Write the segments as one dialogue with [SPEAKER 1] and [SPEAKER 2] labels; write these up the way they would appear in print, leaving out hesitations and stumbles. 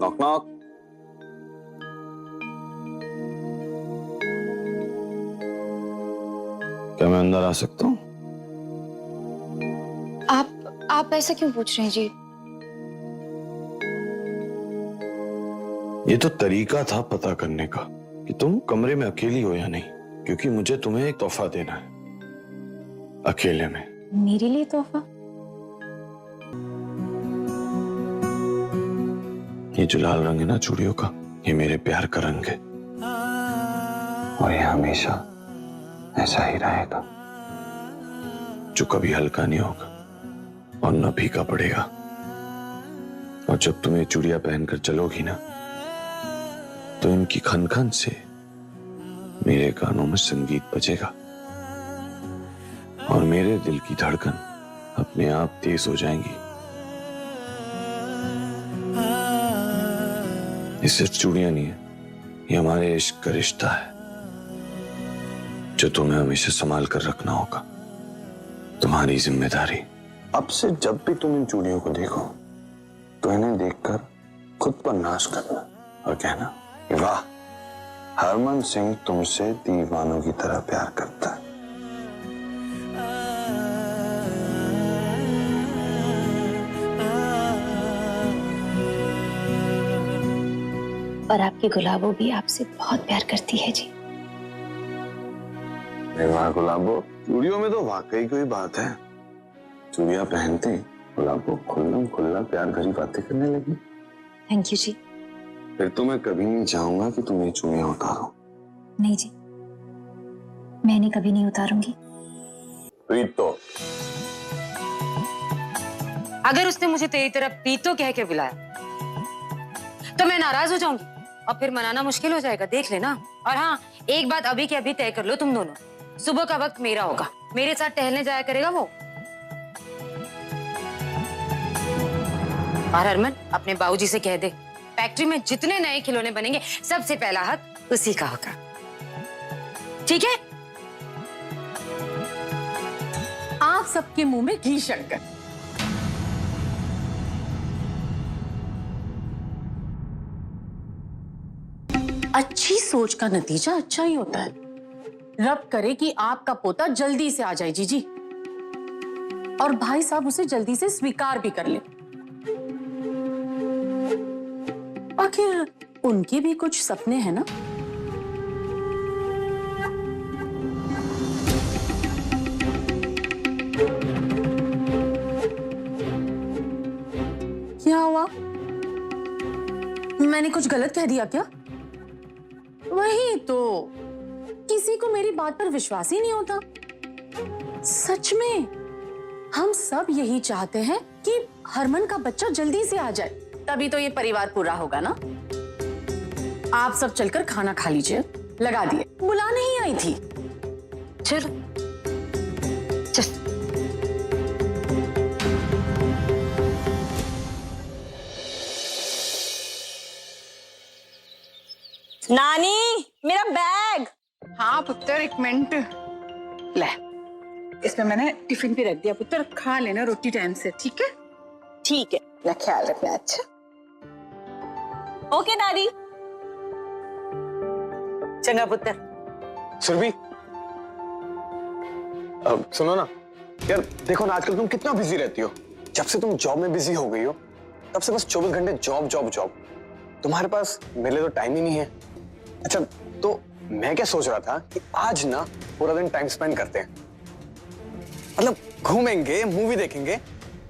[SPEAKER 1] Knock knock. क्या मैं अंदर आ सकता हूँ?
[SPEAKER 2] आप ऐसा क्यों पूछ रहे हैं जी?
[SPEAKER 1] ये तो तरीका था पता करने का कि तुम कमरे में अकेली हो या नहीं, क्योंकि मुझे तुम्हें एक तोहफा देना है अकेले में।
[SPEAKER 2] मेरे लिए तोहफा?
[SPEAKER 1] ये जो लाल रंग है ना चूड़ियों का, ये मेरे प्यार का रंग है और ये हमेशा ऐसा ही रहेगा, जो कभी हल्का नहीं होगा और न फीका पड़ेगा। और जब तुम ये चूड़ियां पहनकर चलोगी ना, तो इनकी खनखन से मेरे कानों में संगीत बजेगा और मेरे दिल की धड़कन अपने आप तेज हो जाएंगी। ये सिर्फ चूड़ियां नहीं है, ये हमारे इश्क का रिश्ता है जो तुम्हें हमेशा संभाल कर रखना होगा, तुम्हारी जिम्मेदारी। अब से जब भी तुम इन चूड़ियों को देखो तो इन्हें देखकर खुद पर नाश करना और कहना, वाह, हरमन सिंह तुमसे दीवानों की तरह प्यार करता है।
[SPEAKER 2] और आपकी गुलाबो भी आपसे बहुत प्यार करती है जी।
[SPEAKER 1] वाह गुलाबो, चूड़ियों में तो वाकई कोई बात है। चूड़ियां पहनते गुलाबो खुल्लम खुल्ला प्यार भरी बातें करने लगी।
[SPEAKER 2] थैंक यू जी।
[SPEAKER 1] फिर तो मैं कभी नहीं चाहूंगा कि तुम ये चूड़ियां उतारो।
[SPEAKER 2] नहीं जी, मैंने कभी नहीं उतारूंगी।
[SPEAKER 1] प्रीतो,
[SPEAKER 3] अगर उसने मुझे तेरी तरह प्रीतो कह के बुलाया तो मैं नाराज हो जाऊंगी और फिर मनाना मुश्किल हो जाएगा, देख लेना। और हाँ, एक बात अभी के अभी तय कर लो तुम दोनों, सुबह का वक्त मेरा होगा, मेरे साथ टहलने जाया करेगा वो। और हरमन, अपने बाबूजी से कह दे, फैक्ट्री में जितने नए खिलौने बनेंगे सबसे पहला हक उसी का होगा, ठीक है?
[SPEAKER 4] आप सबके मुंह में घी शक्कर। अच्छी सोच का नतीजा अच्छा ही होता है। रब करे कि आपका पोता जल्दी से आ जाए जीजी, और भाई साहब उसे जल्दी से स्वीकार भी कर ले। आखिर उनके भी कुछ सपने हैं ना। क्या हुआ? मैंने कुछ गलत कह दिया क्या? वही तो, किसी को मेरी बात पर विश्वास ही नहीं होता। सच में हम सब यही चाहते हैं कि हरमन का बच्चा जल्दी से आ जाए, तभी तो ये परिवार पूरा होगा ना। आप सब चलकर खाना खा लीजिए, लगा दिए, बुलाने ही आई थी।
[SPEAKER 3] चलो चल।
[SPEAKER 5] नानी, मेरा बैग।
[SPEAKER 4] हाँ पुत्र, एक मिनट ले, इसमें मैंने टिफिन भी रख दिया। पुत्र खा लेना रोटी टाइम से, ठीक है?
[SPEAKER 5] ठीक है,
[SPEAKER 4] ना ख्याल रखना। अच्छा,
[SPEAKER 5] ओके दादी।
[SPEAKER 3] चंगा पुत्र।
[SPEAKER 1] सुरभि, अब सुनो ना यार, देखो ना आजकल तुम कितना बिजी रहती हो। जब से तुम जॉब में बिजी हो गई हो तब से बस 24 घंटे जॉब जॉब जॉब। तुम्हारे पास मेरे लिए तो टाइम ही नहीं है। अच्छा, तो मैं क्या सोच रहा था कि आज ना पूरा दिन टाइम स्पेंड करते हैं, मतलब घूमेंगे, मूवी देखेंगे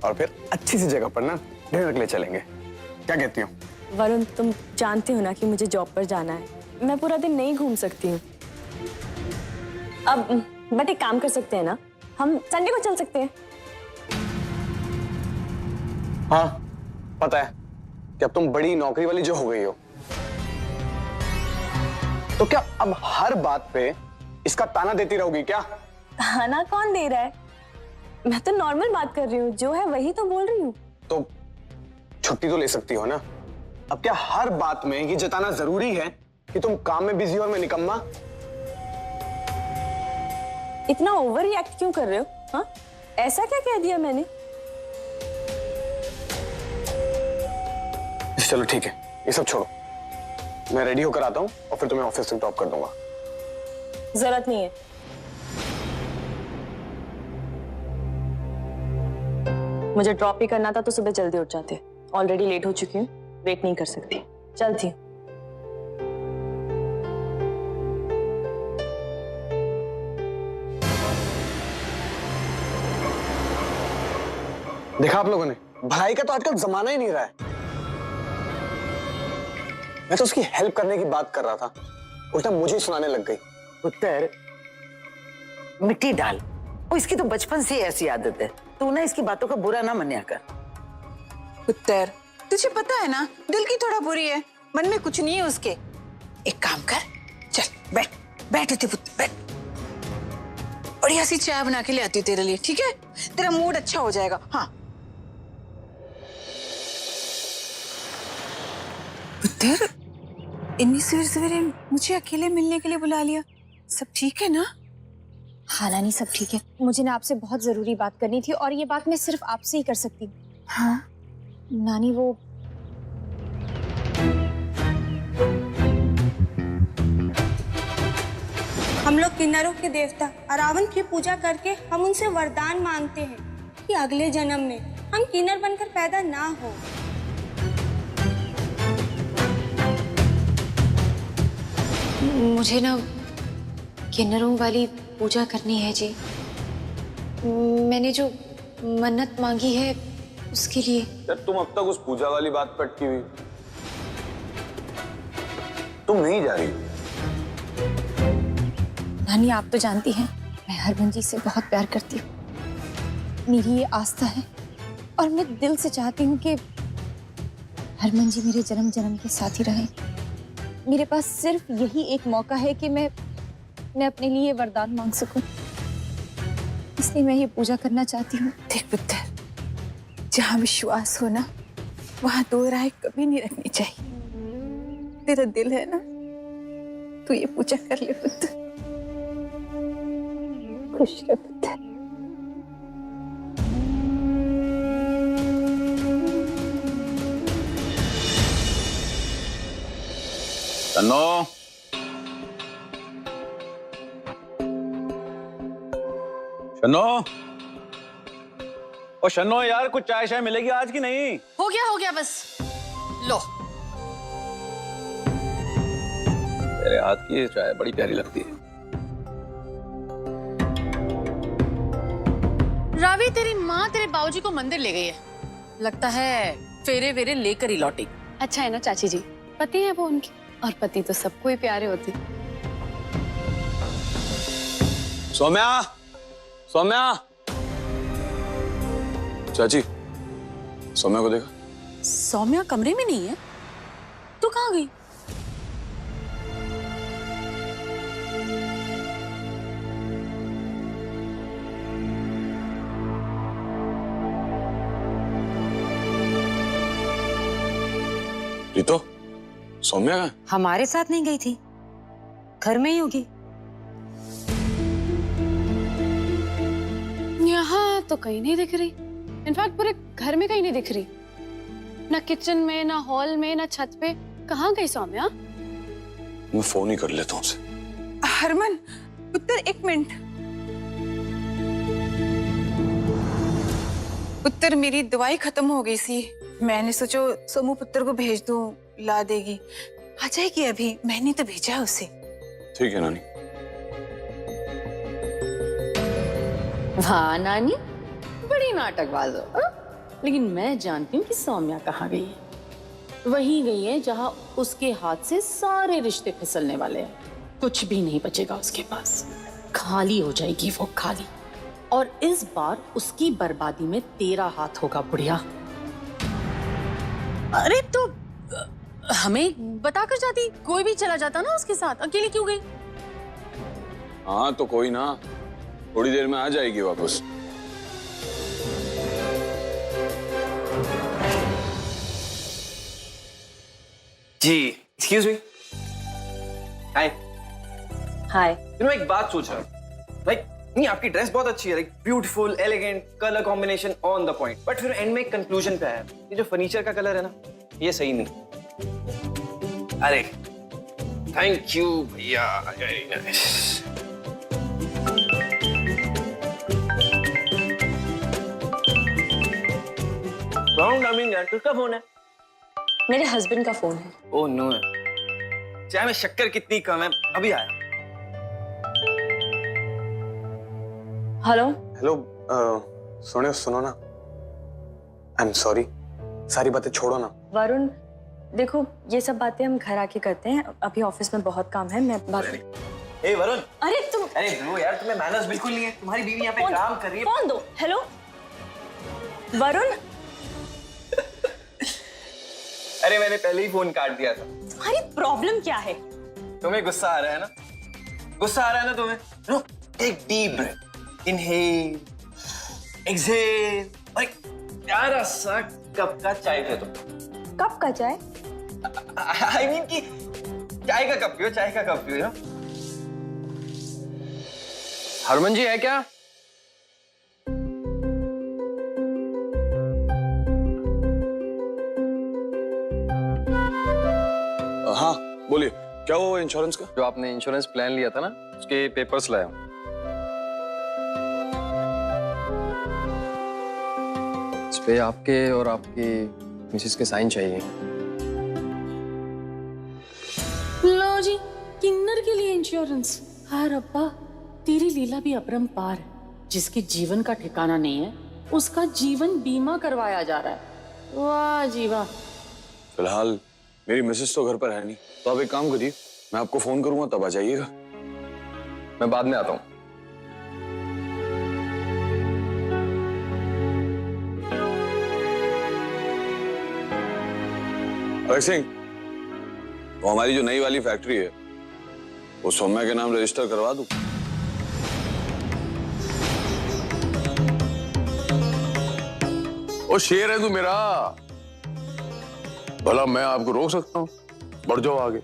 [SPEAKER 1] और फिर अच्छी सी जगह पर ना डिनर के लिए चलेंगे। क्या कहती हो?
[SPEAKER 6] वरुण, तुम जानते हो ना कि मुझे जॉब पर जाना है, मैं पूरा दिन नहीं घूम सकती हूँ। अब बट एक काम कर सकते हैं ना, हम संडे को चल सकते हैं।
[SPEAKER 1] हाँ पता है कि अब तुम बड़ी नौकरी वाली जो हो गई हो, तो क्या अब हर बात पे इसका ताना देती रहोगी क्या?
[SPEAKER 6] ताना कौन दे रहा है? मैं तो नॉर्मल बात कर रही हूँ, जो है वही तो बोल रही हूँ।
[SPEAKER 1] तो छुट्टी तो ले सकती हो ना,
[SPEAKER 7] अब क्या हर बात में ये जताना जरूरी है कि तुम काम में बिजी हो और मैं निकम्मा?
[SPEAKER 6] इतना ओवर रिएक्ट क्यों कर रहे हो? हाँ, ऐसा क्या कह दिया मैंने?
[SPEAKER 7] चलो ठीक है, ये सब छोड़ो, मैं रेडी होकर आता हूँ और फिर तुम्हें ऑफिस से ड्रॉप कर दूंगा।
[SPEAKER 6] जरूरत नहीं है। मुझे ड्रॉप ही करना था तो सुबह जल्दी उठ जाते। ऑलरेडी लेट हो चुकी हूँ, वेट नहीं कर सकती। चलती।
[SPEAKER 7] देखा आप लोगों ने, भलाई का तो आजकल जमाना ही नहीं रहा है। मैं तो उसकी हेल्प करने की बात कर रहा था, उल्टा मुझे सुनाने लग गई।
[SPEAKER 8] पुत्र, मिट्टी डाल। और इसकी तो बचपन से ऐसी आदत है, तू ना इसकी बातों का बुरा ना मान्या कर।
[SPEAKER 9] पुत्र, तुझे पता है ना, दिल की थोड़ा बुरी है, मन में कुछ नहीं है उसके। एक काम कर, चल बैठ बैठ इधर पुत्र, बैठ। बढ़िया सी चाय बना के ले आती हूँ तेरे लिए, ठीक है? तेरा मूड अच्छा हो जाएगा। हाँ पुत्र, इतनी सवेरे सवेरे मुझे अकेले मिलने के लिए बुला लिया, सब ठीक है ना?
[SPEAKER 2] हाँ नानी, सब ठीक है। मुझे ना आपसे बहुत जरूरी बात करनी थी और ये बात मैं सिर्फ आपसे ही कर सकती हूँ।
[SPEAKER 9] हाँ
[SPEAKER 2] नानी, वो
[SPEAKER 10] हम लोग किन्नरों के देवता अरावण की पूजा करके हम उनसे वरदान मांगते हैं कि अगले जन्म में हम किन्नर बनकर पैदा ना हो।
[SPEAKER 3] मुझे ना किन्नरों वाली पूजा करनी है जी। मैंने जो मन्नत मांगी है उसके लिए।
[SPEAKER 1] यार तुम अब तक उस पूजा वाली बात पर अटकी हुई, तुम नहीं जा रही?
[SPEAKER 2] नानी, आप तो जानती हैं मैं हरमन जी से बहुत प्यार करती हूँ। मेरी ये आस्था है और मैं दिल से चाहती हूँ कि हरमन जी मेरे जन्म जन्म के साथी रहें। मेरे पास सिर्फ यही एक मौका है कि मैं अपने लिए वरदान मांग सकूं, इसलिए मैं ये पूजा करना चाहती हूँ।
[SPEAKER 9] देख पुत्र, जहाँ विश्वास हो ना, वहाँ दो राय कभी नहीं रखनी चाहिए। तेरा दिल है ना, तू ये पूजा कर ले पुत्र।
[SPEAKER 2] खुश रहो पुत्र।
[SPEAKER 1] शन्नो, शन्नो, ओ शन्नो यार, कुछ चाय शाय मिलेगी आज की नहीं?
[SPEAKER 4] हो गया बस। लो।
[SPEAKER 1] तेरे हाथ की ये चाय बड़ी प्यारी लगती है।
[SPEAKER 4] रावी, तेरी माँ तेरे बाबूजी को मंदिर ले गई है। लगता है फेरे वेरे लेकर ही लौटी।
[SPEAKER 6] अच्छा है ना चाची जी, पति है वो उनके, और पति तो सबको ही प्यारे होते।
[SPEAKER 1] सौम्या, सौम्या, चाची, सौम्या को देखा?
[SPEAKER 4] सौम्या कमरे में नहीं है, तू कहाँ गई?
[SPEAKER 1] प्रीतो, सौम्या कहाँ है?
[SPEAKER 3] हमारे साथ नहीं गई थी, घर में ही होगी।
[SPEAKER 6] यहाँ तो कहीं नहीं दिख रही। इनफैक्ट पूरे घर में कहीं नहीं दिख रही, ना किचन में, ना हॉल में, ना छत पे। कहाँ गई सौम्या?
[SPEAKER 1] मैं फोन ही कर लेता हूँ उसे।
[SPEAKER 9] हरमन पुत्र, एक मिनट। पुत्र, मेरी दवाई खत्म हो गई सी, मैंने सोचो सोमू पुत्र को भेज दूं, ला देगी। आ जाएगी अभी, मैंने तो भेजा है उसे।
[SPEAKER 1] ठीक है नानी।
[SPEAKER 4] वाह नानी, बड़ी नाटकबाज हो। हाँ? लेकिन मैं जानती हूँ कि सौम्या कहाँ गई है। वहीं गई है जहाँ उसके हाथ से सारे रिश्ते फिसलने वाले हैं। कुछ भी नहीं बचेगा उसके पास, खाली हो जाएगी वो, खाली। और इस बार उसकी बर्बादी में तेरा हाथ होगा बुढ़िया। अरे तो हमें बताकर जाती, कोई भी चला जाता ना उसके साथ। अकेली क्यों गई?
[SPEAKER 1] हाँ तो कोई ना, थोड़ी देर में आ जाएगी वापस।
[SPEAKER 11] जी एक्सक्यूज मी। हाय।
[SPEAKER 5] हाय।
[SPEAKER 11] एक बात सोच रहा हूँ, लाइक नहीं आपकी ड्रेस बहुत अच्छी है, like beautiful elegant colour combination on the point, but फिर एंड में एक कंक्लूजन पे आया, ये जो फर्नीचर का कलर है ना ये सही नहीं। अरे थैंक यू भैया, वेरी नाइस। किसका फोन है?
[SPEAKER 5] मेरे हस्बैंड का फोन है।
[SPEAKER 11] ओह नो, चाय में शक्कर कितनी कम है, अभी आया।
[SPEAKER 5] हेलो।
[SPEAKER 7] हेलो, सुनो ना, आई एम सॉरी, सारी बातें छोड़ो ना।
[SPEAKER 5] वरुण देखो, ये सब बातें हम घर आके करते हैं, अभी ऑफिस में बहुत काम है, मैं बात।
[SPEAKER 11] ए वरुण,
[SPEAKER 5] अरे तुम,
[SPEAKER 11] अरे ब्रो यार तुम्हें मैनर्स बिल्कुल नहीं है, तुम्हारी बीवी यहाँ पे काम कर रही है।
[SPEAKER 5] फोन दो। हेलो वरुण।
[SPEAKER 11] अरे मैंने पहले ही फोन काट दिया था।
[SPEAKER 5] तुम्हारी प्रॉब्लम क्या है?
[SPEAKER 11] तुम्हें गुस्सा आ रहा है ना? गुस्सा आ रहा है ना तुम्हें? No, take deep breath, inhale, exhale, और एक प्यारा सा कप का चाय पियो तुम।
[SPEAKER 5] कप का चाय?
[SPEAKER 11] आई मीन कि चाय का कप पियो, चाय का कप पियो ना। हरमन जी है क्या?
[SPEAKER 1] हाँ बोलिए, क्या हुआ इंश्योरेंस का?
[SPEAKER 12] जो आपने इंश्योरेंस प्लान लिया था ना, उसके पेपर्स लाया हूं। इस पे आपके और आपकी मिसेस के साइन चाहिए।
[SPEAKER 4] लो जी, किन्नर के लिए इंश्योरेंस। हाँ रब्बा, तेरी लीला भी अपरंपार है। जिसके जीवन का ठिकाना नहीं है, उसका जीवन बीमा करवाया जा रहा है। वाह जी वाह।
[SPEAKER 1] फिलहाल मेरी मिसेस तो घर पर है नहीं, तो आप एक काम करिए, मैं आपको फोन करूंगा तब आ जाइएगा।
[SPEAKER 12] मैं बाद में आता हूं।
[SPEAKER 1] अरे सिंह, वो हमारी जो नई वाली फैक्ट्री है वो सौम्या के नाम रजिस्टर करवा दूं?
[SPEAKER 13] ओ शेर है तू मेरा, भला मैं आपको रोक सकता हूँ? बढ़ जाओ आगे।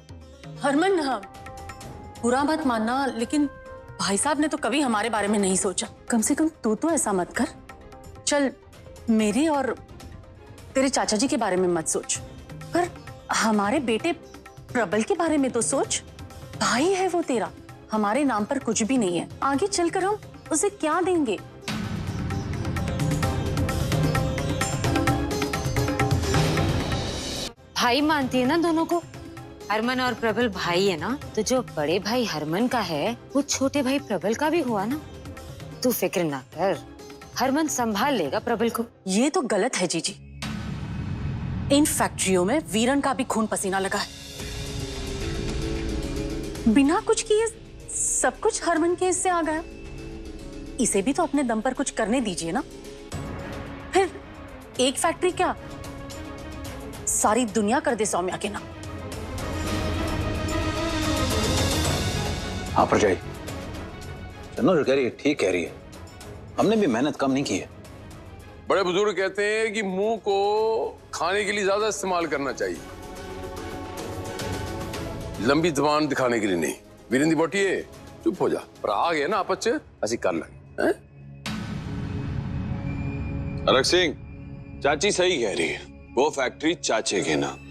[SPEAKER 4] हरमन, हाँ बुरा मत मानना, लेकिन भाई साहब ने तो कभी हमारे बारे में नहीं सोचा। कम से कम तू तो ऐसा मत कर। चल, मेरे और तेरे चाचा जी के बारे में मत सोच, पर हमारे बेटे प्रबल के बारे में तो सोच। भाई है वो तेरा, हमारे नाम पर कुछ भी नहीं है। आगे चलकर हम उसे क्या देंगे?
[SPEAKER 3] भाई मानती है ना दोनों को। हरमन और प्रबल भाई है ना, तो जो बड़े भाई हरमन का है वो छोटे भाई प्रबल का भी हुआ ना। तू फिक्र ना कर, हरमन संभाल लेगा प्रबल को।
[SPEAKER 4] ये तो गलत है जीजी। इन फैक्ट्रियों में वीरन का भी खून पसीना लगा है। बिना कुछ किए सब कुछ हरमन के हिस्से आ गया। इसे भी तो अपने दम पर कुछ करने दीजिए ना। फिर एक फैक्ट्री क्या, सारी दुनिया कर दे सौम्या के नाम।
[SPEAKER 14] हाँ परजाई, चन्नो जो कह रही है ठीक कह रही है, हमने भी मेहनत कम नहीं की है।
[SPEAKER 13] बड़े बुजुर्ग कहते हैं कि मुंह को खाने के लिए ज्यादा इस्तेमाल करना चाहिए, लंबी जुबान दिखाने के लिए नहीं। वीरेंद्र बोटिए चुप हो जा, पर आ गए ना आपस में ऐसी कर लगे।
[SPEAKER 1] अरग सिंह, चाची सही कह रही है, वो फैक्ट्री चाचे के नाम।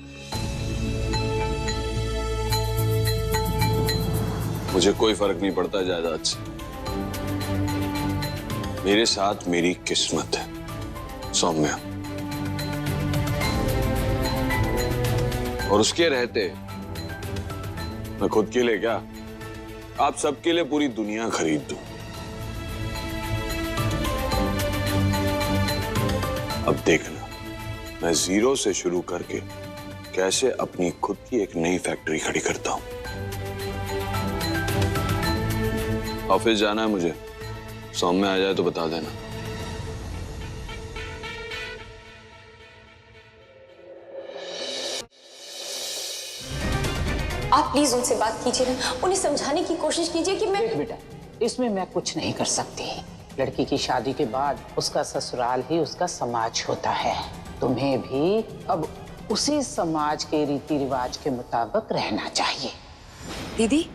[SPEAKER 1] मुझे कोई फर्क नहीं पड़ता जायदाद से, मेरे साथ मेरी किस्मत है सौम्या, और उसके रहते मैं खुद के लिए क्या, आप सबके लिए पूरी दुनिया खरीद दूं। अब देखना मैं जीरो से शुरू करके कैसे अपनी खुद की एक नई फैक्ट्री खड़ी करता हूं। ऑफिस जाना है मुझे, सौम्या आ जाए तो बता देना।
[SPEAKER 2] आप प्लीज उनसे बात कीजिए ना, उन्हें समझाने की कोशिश कीजिए कि मैं।
[SPEAKER 8] देख बेटा, इसमें मैं कुछ नहीं कर सकती। लड़की की शादी के बाद उसका ससुराल ही उसका समाज होता है। तुम्हें भी अब उसे समाज के रीति रिवाज के मुताबिक रहना चाहिए।
[SPEAKER 6] दीदी,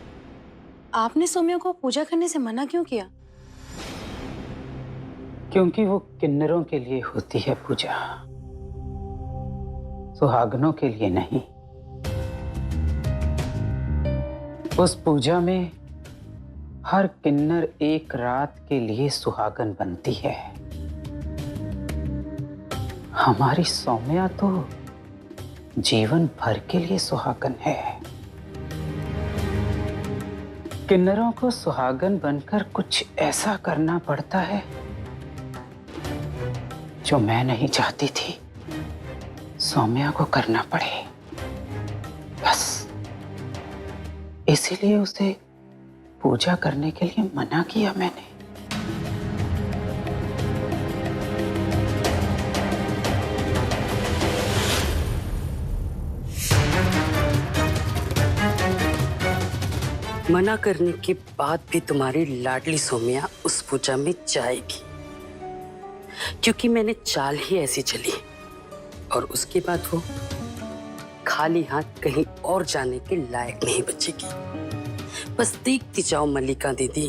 [SPEAKER 6] आपने सौम्या को पूजा करने से मना क्यों किया?
[SPEAKER 8] क्योंकि वो किन्नरों के लिए होती है पूजा, सुहागनों के लिए नहीं। उस पूजा में हर किन्नर एक रात के लिए सुहागन बनती है। हमारी सौम्या तो जीवन भर के लिए सुहागन है। किन्नरों को सुहागन बनकर कुछ ऐसा करना पड़ता है जो मैं नहीं चाहती थी सौम्या को करना पड़े। बस इसीलिए उसे पूजा करने के लिए मना किया मैंने।
[SPEAKER 15] मना करने के बाद भी तुम्हारी लाडली सौम्या उस पूजा में जाएगी, क्योंकि मैंने चाल ही ऐसी चली। और उसके बाद वो खाली हाथ कहीं और जाने के लायक नहीं बचेगी। बस देखती जाओ मल्लिका दीदी,